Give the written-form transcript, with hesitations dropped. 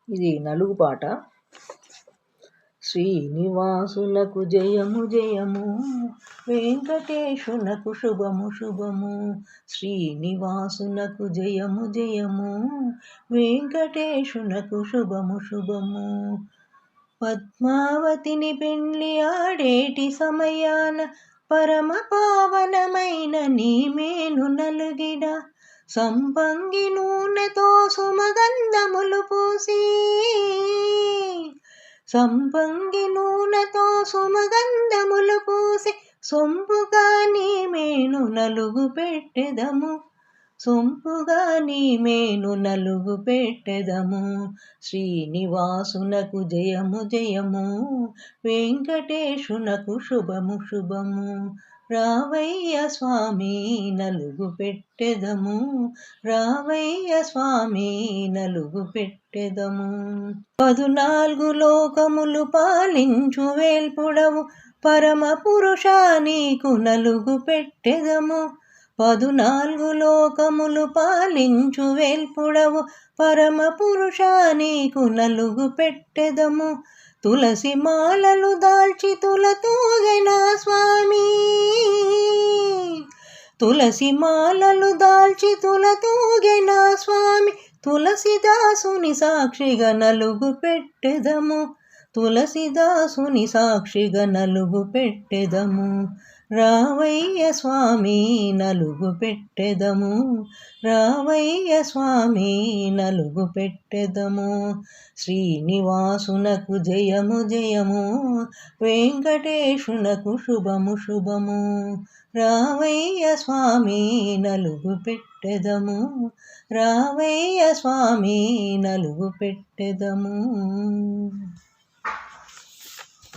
ఇది నలుగు పాట. శ్రీనివాసునకు జయము జయము, వెంకటేశునకు శుభము శుభము. శ్రీనివాసునకు జయము జయము, వెంకటేశునకు శుభము శుభము. పద్మావతిని పెండ్లి ఆడేటి సమయాన పరమ పావనమైన నీ మేను నలుగిడ, సంపంగి నూనెతో సుమగంధములు పూసి, సంపంగి నూనెతో సుమగంధములు పూసి, సొంపుగా నీ మేను నలుగు పెట్టెదము, సొంపుగా నీ మేను నలుగు పెట్టెదము. శ్రీనివాసునకు జయము జయము, వెంకటేశునకు శుభము శుభము. రావయ్య స్వామి నలుగు పెట్టెదము, రావయ్య స్వామి నలుగు పెట్టెదము. 14 లోకములు పాలించు వేల్పుడవు, పరమ పురుష నీకు నలుగు పెట్టెదము. 14 లోకములు పాలించు వేల్పుడవు, పరమ పురుష నీకు నలుగు పెట్టెదము. తులసి మాలలు దాల్చి తులతూగెనా స్వామి, తులసి మాలలు దాల్చి తులతూగెనా స్వామి. తులసిదాసుని సాక్షిగా నలుగు పెట్టెదము, తులసిదాసుని సాక్షిగా నలుగు పెట్టెదము. రావయ్య స్వామి నలుగు పెట్టెదము, రావయ్య స్వామి నలుగు పెట్టెదము. శ్రీనివాసునకు జయము జయము, వెంకటేశునకు శుభము శుభము. రావయ్య స్వామి నలుగు పెట్టెదము, రావయ్య స్వామి నలుగు పెట్టెదము.